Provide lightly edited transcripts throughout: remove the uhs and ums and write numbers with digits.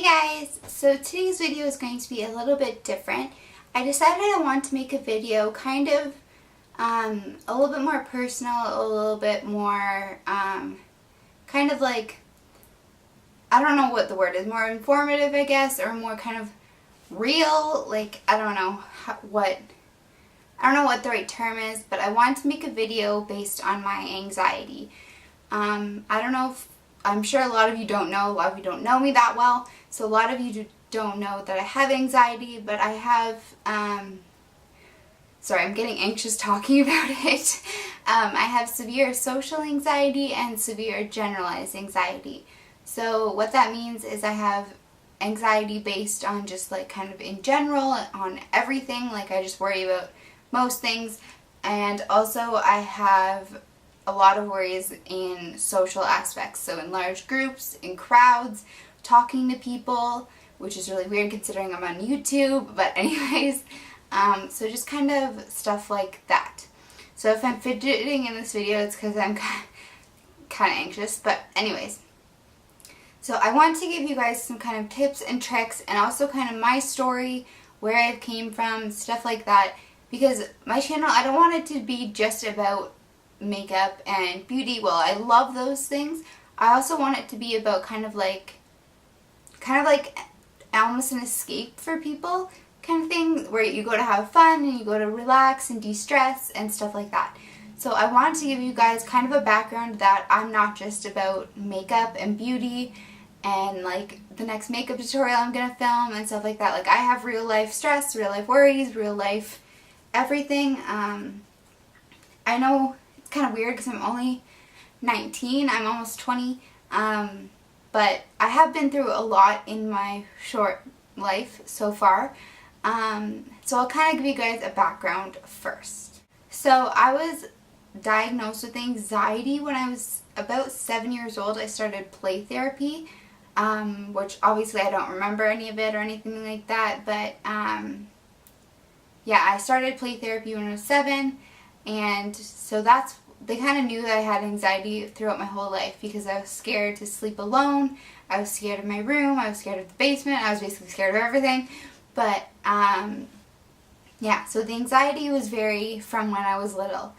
guys! So today's video is going to be a little bit different. I decided I want to make a video kind of a little bit more personal, a little bit more kind of like, I don't know what the word is, more informative I guess, or more kind of real, like I don't know what the right term is, but I wanted to make a video based on my anxiety. I don't know if, I'm sure a lot of you don't know, a lot of you don't know me that well, so a lot of you don't know that I have anxiety, but I have, sorry, I'm getting anxious talking about it. I have severe social anxiety and severe generalized anxiety. So what that means is I have anxiety based on just like kind of in general, on everything, like I just worry about most things, and also I have a lot of worries in social aspects, so in large groups, in crowds, talking to people, which is really weird considering I'm on YouTube, but anyways, so just kind of stuff like that. So if I'm fidgeting in this video, it's because I'm kind of anxious, but anyways. So I want to give you guys some kind of tips and tricks, and also kind of my story, where I came from, stuff like that, because my channel, I don't want it to be just about makeup and beauty. Well, I love those things. I also want it to be about kind of like almost an escape for people kind of thing, where you go to have fun and you go to relax and de-stress and stuff like that. So I wanted to give you guys kind of a background that I'm not just about makeup and beauty and like the next makeup tutorial I'm gonna film and stuff like that. Like I have real life stress, real life worries, real life everything. I know it's kind of weird because I'm only 19, I'm almost 20, but I have been through a lot in my short life so far. So I'll kind of give you guys a background first. So I was diagnosed with anxiety when I was about 7 years old. I started play therapy, which obviously I don't remember any of it or anything like that, but yeah, I started play therapy when I was 7, and so they kind of knew that I had anxiety throughout my whole life because I was scared to sleep alone, I was scared of my room, I was scared of the basement, I was basically scared of everything, but yeah, so the anxiety was from when I was little.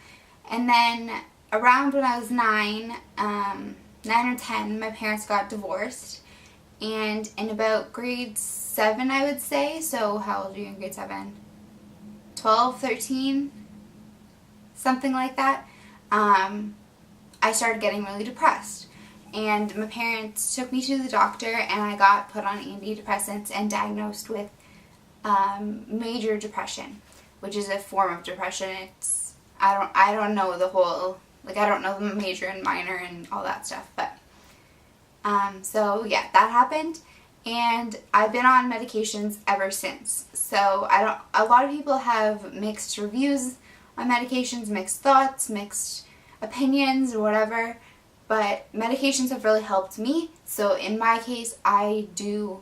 And then around when I was 9 or 10, my parents got divorced, and in about grade 7 I would say, so how old are you in grade 7? 12, 13, something like that. I started getting really depressed, and my parents took me to the doctor and I got put on antidepressants and diagnosed with major depression, which is a form of depression. It's I don't know the whole, like I don't know the major and minor and all that stuff, but so yeah, that happened, and I've been on medications ever since. So a lot of people have mixed reviews on medications, mixed thoughts, mixed opinions or whatever, but medications have really helped me. So in my case, I do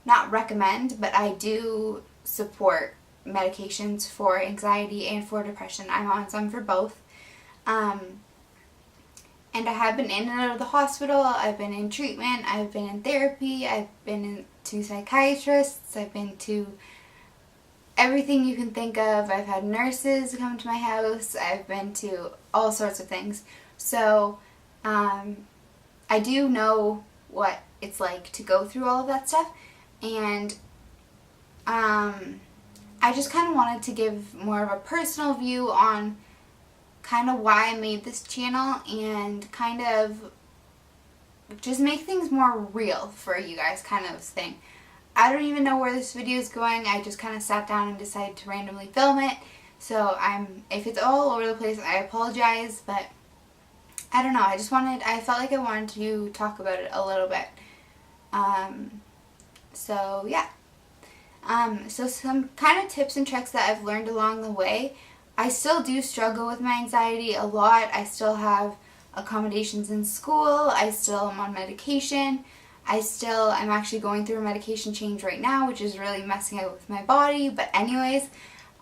not recommend, but I do support medications for anxiety and for depression. I'm on some for both. And I have been in and out of the hospital, I've been in treatment, I've been in therapy, I've been to psychiatrists, I've been to everything you can think of. I've had nurses come to my house, I've been to all sorts of things. So I do know what it's like to go through all of that stuff, and I just kind of wanted to give more of a personal view on kind of why I made this channel and kind of just make things more real for you guys kind of thing. I don't even know where this video is going. I just kind of sat down and decided to randomly film it. So if it's all over the place, I apologize, but I don't know. I felt like I wanted to talk about it a little bit. So yeah. So some kind of tips and tricks that I've learned along the way. I still do struggle with my anxiety a lot. I still have accommodations in school. I still am on medication. I'm actually going through a medication change right now, which is really messing up with my body. But anyways,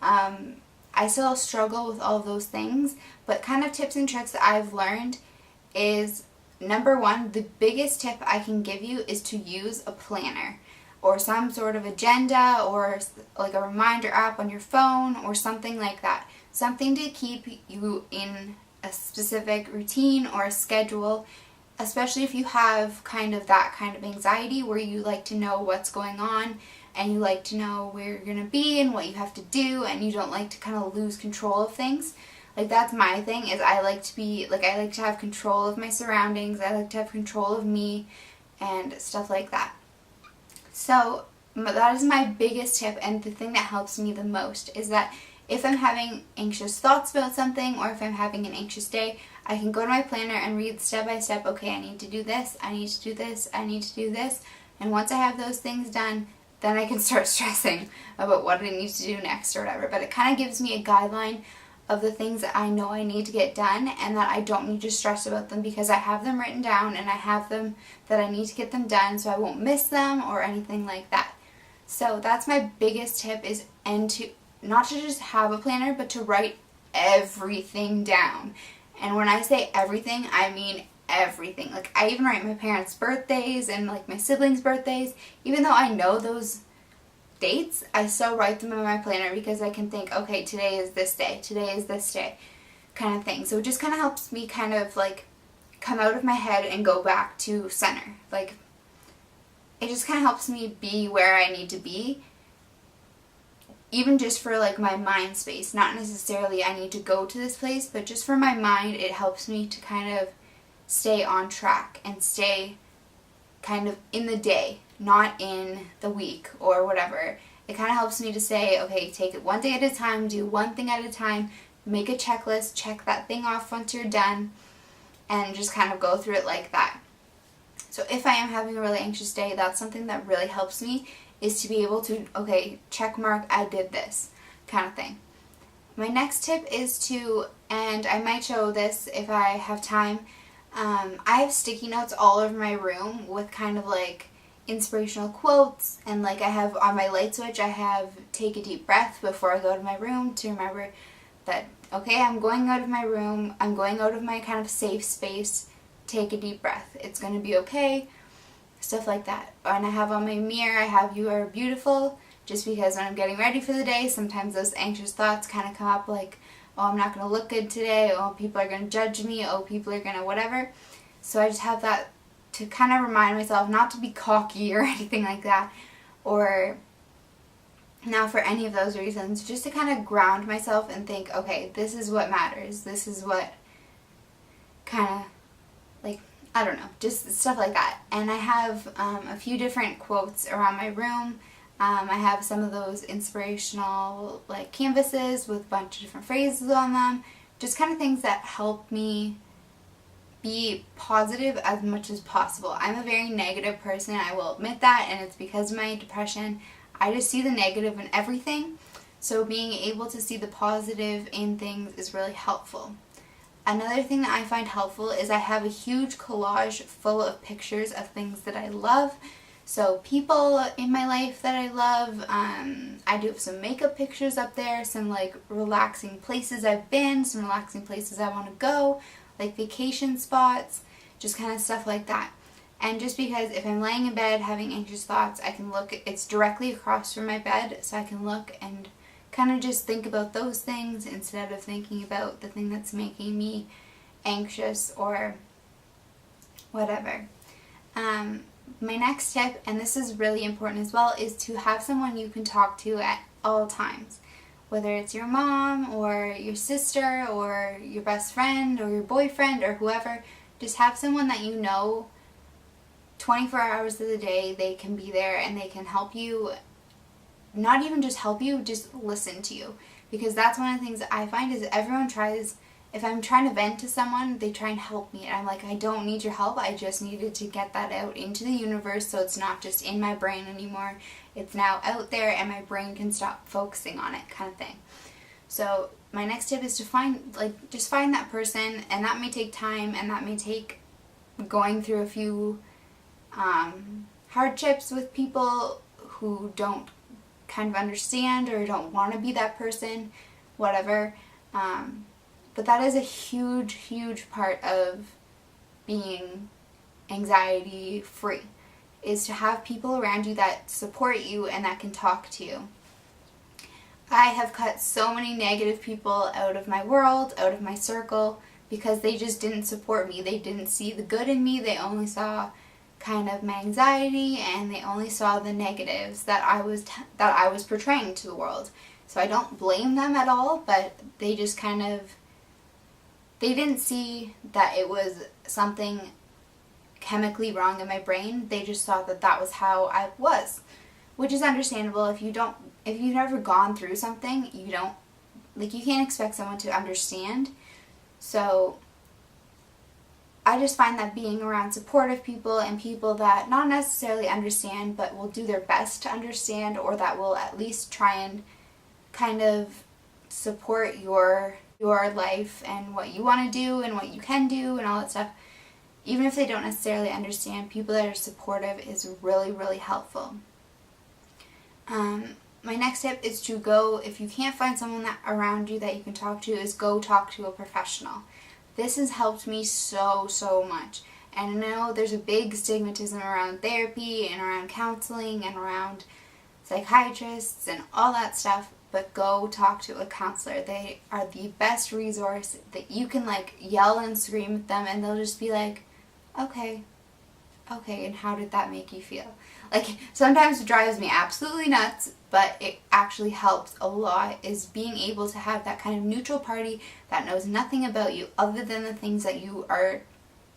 I still struggle with all of those things. But kind of tips and tricks that I've learned is number one, the biggest tip I can give you is to use a planner or some sort of agenda or like a reminder app on your phone or something like that. Something to keep you in a specific routine or a schedule, especially if you have that kind of anxiety where you like to know what's going on and you like to know where you're going to be and what you have to do, and you don't like to kind of lose control of things. Like, that's my thing, is I like to have control of my surroundings. I like to have control of me and stuff like that. So that is my biggest tip, and the thing that helps me the most is that if I'm having anxious thoughts about something, or if I'm having an anxious day, I can go to my planner and read step by step, okay, I need to do this, I need to do this, I need to do this, and once I have those things done, then I can start stressing about what I need to do next or whatever. But it kind of gives me a guideline of the things that I know I need to get done, and that I don't need to stress about them because I have them written down and I have them that I need to get them done, so I won't miss them or anything like that. So that's my biggest tip, is not to just have a planner, but to write everything down. And when I say everything, I mean everything. Like, I even write my parents' birthdays and like my siblings' birthdays. Even though I know those dates, I still write them in my planner because I can think, okay, today is this day, today is this day, kind of thing. So it just kind of helps me kind of like come out of my head and go back to center. Like, it just kind of helps me be where I need to be, even just for like my mind space. Not necessarily I need to go to this place, but just for my mind, it helps me to kind of stay on track and stay kind of in the day, not in the week or whatever. It kind of helps me to say, okay, take it one day at a time, do one thing at a time, make a checklist, check that thing off once you're done, and just kind of go through it like that. So if I am having a really anxious day, that's something that really helps me, is to be able to, okay, check mark, I did this, kind of thing. My next tip is to, and I might show this if I have time, I have sticky notes all over my room with kind of like inspirational quotes, and like I have on my light switch, I have take a deep breath before I go to my room to remember that, okay, I'm going out of my room, I'm going out of my kind of safe space, take a deep breath, it's going to be okay, stuff like that. And I have on my mirror, I have you are beautiful, just because when I'm getting ready for the day, sometimes those anxious thoughts kind of come up like, oh, I'm not going to look good today, oh, people are going to judge me, oh, people are going to whatever. So I just have that to kind of remind myself not to be cocky or anything like that, or now for any of those reasons, just to kind of ground myself and think, okay, this is what matters, this is what kind of, like, I don't know, just stuff like that. And I have a few different quotes around my room. I have some of those inspirational like canvases with a bunch of different phrases on them, just kind of things that help me be positive as much as possible. I'm a very negative person, I will admit that, and it's because of my depression. I just see the negative in everything, so being able to see the positive in things is really helpful. Another thing that I find helpful is I have a huge collage full of pictures of things that I love. So people in my life that I love, I do have some makeup pictures up there, some like relaxing places I've been, some relaxing places I want to go, like vacation spots, just kind of stuff like that. And just because if I'm laying in bed having anxious thoughts, I can look, it's directly across from my bed, so I can look and kind of just think about those things instead of thinking about the thing that's making me anxious or whatever. My next tip, and this is really important as well, is to have someone you can talk to at all times. Whether it's your mom or your sister or your best friend or your boyfriend or whoever, just have someone that you know 24 hours of the day, they can be there and they can help you, not even just help you, just listen to you. Because that's one of the things that I find is everyone tries, if I'm trying to vent to someone, they try and help me. And I'm like, I don't need your help. I just needed to get that out into the universe so it's not just in my brain anymore. It's now out there and my brain can stop focusing on it, kind of thing. So my next tip is to find, like, just find that person, and that may take time, and that may take going through a few hardships with people who don't kind of understand or don't want to be that person, whatever. But that is a huge, huge part of being anxiety free, is to have people around you that support you and that can talk to you. I have cut so many negative people out of my world, out of my circle, because they just didn't support me. They didn't see the good in me. They only saw kind of my anxiety, and they only saw the negatives that I was portraying to the world. So I don't blame them at all, but they just kind of, they didn't see that it was something chemically wrong in my brain. They just thought that that was how I was, which is understandable. If you've never gone through something, you can't expect someone to understand. So I just find that being around supportive people and people that not necessarily understand but will do their best to understand, or that will at least try and kind of support your life and what you want to do and what you can do and all that stuff, even if they don't necessarily understand, people that are supportive is really, really helpful. My next tip is to go, if you can't find someone around you that you can talk to, is go talk to a professional. This has helped me so much. And I know there's a big stigmatism around therapy and around counseling and around psychiatrists and all that stuff, but go talk to a counselor. They are the best resource that you can yell and scream at them and they'll just be like, okay, and how did that make you feel? Sometimes it drives me absolutely nuts, but it actually helps a lot, is being able to have that kind of neutral party that knows nothing about you other than the things that you are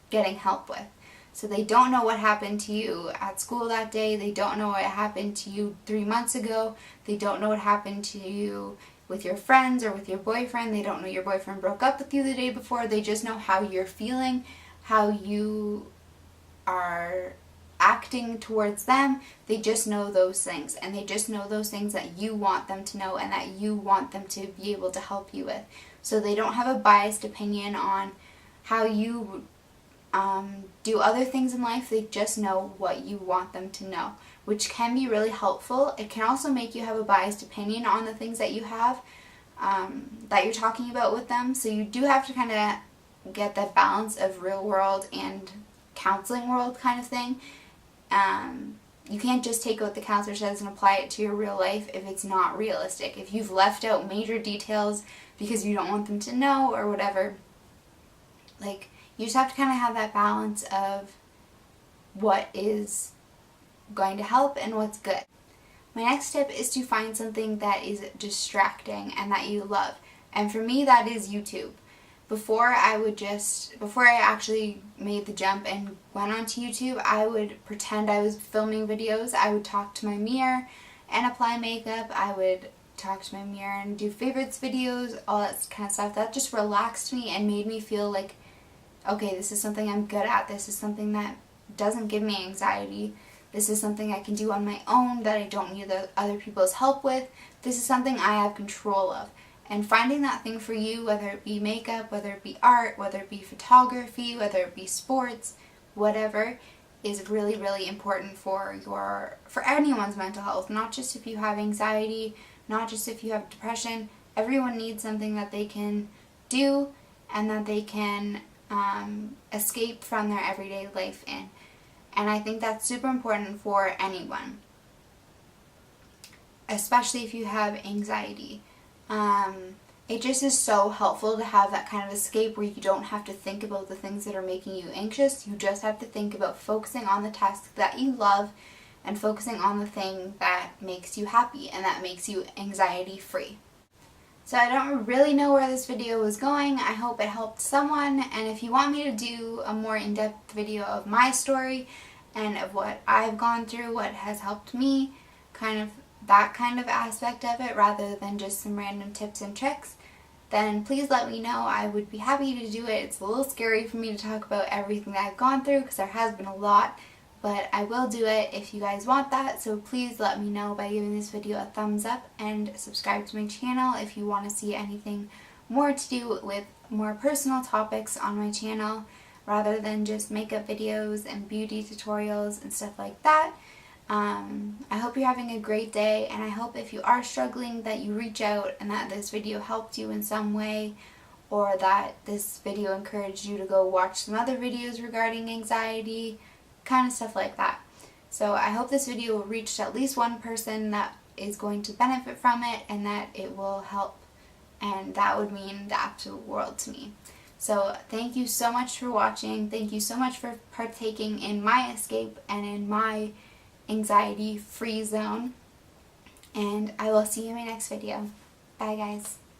getting help with. So they don't know what happened to you at school that day, they don't know what happened to you 3 months ago, they don't know what happened to you with your friends or with your boyfriend, they don't know your boyfriend broke up with you the day before, they just know how you're feeling, how you are acting towards them. They just know those things, and they just know those things that you want them to know and that you want them to be able to help you with. So they don't have a biased opinion on how you do other things in life. They just know what you want them to know, which can be really helpful. It can also make you have a biased opinion on the things that you have that you're talking about with them. So you do have to kind of get that balance of real world and counseling world kind of thing. You can't just take what the counselor says and apply it to your real life if it's not realistic. If you've left out major details because you don't want them to know or whatever, you just have to kind of have that balance of what is going to help and what's good. My next tip is to find something that is distracting and that you love. And for me, that is YouTube. Before I actually made the jump and went onto YouTube, I would pretend I was filming videos. I would talk to my mirror and apply makeup. I would talk to my mirror and do favorites videos, all that kind of stuff. That just relaxed me and made me feel like, okay, this is something I'm good at. This is something that doesn't give me anxiety. This is something I can do on my own that I don't need other people's help with. This is something I have control of. And finding that thing for you, whether it be makeup, whether it be art, whether it be photography, whether it be sports, whatever, is really, really important for anyone's mental health. Not just if you have anxiety, not just if you have depression. Everyone needs something that they can do and that they can escape from their everyday life in. And I think that's super important for anyone, especially if you have anxiety. It just is so helpful to have that kind of escape where you don't have to think about the things that are making you anxious. You just have to think about focusing on the task that you love and focusing on the thing that makes you happy and that makes you anxiety free. So I don't really know where this video was going. I hope it helped someone, and if you want me to do a more in-depth video of my story and of what I've gone through, what has helped me, that kind of aspect of it rather than just some random tips and tricks, then please let me know. I would be happy to do it. It's a little scary for me to talk about everything that I've gone through because there has been a lot, but I will do it if you guys want that. So please let me know by giving this video a thumbs up and subscribe to my channel if you want to see anything more to do with more personal topics on my channel rather than just makeup videos and beauty tutorials and stuff like that. I hope you're having a great day, and I hope if you are struggling that you reach out and that this video helped you in some way, or that this video encouraged you to go watch some other videos regarding anxiety, kind of stuff like that. So I hope this video will reach at least one person that is going to benefit from it and that it will help, and that would mean the absolute world to me. So thank you so much for watching. Thank you so much for partaking in my escape and in my anxiety-free zone. And I will see you in my next video. Bye guys.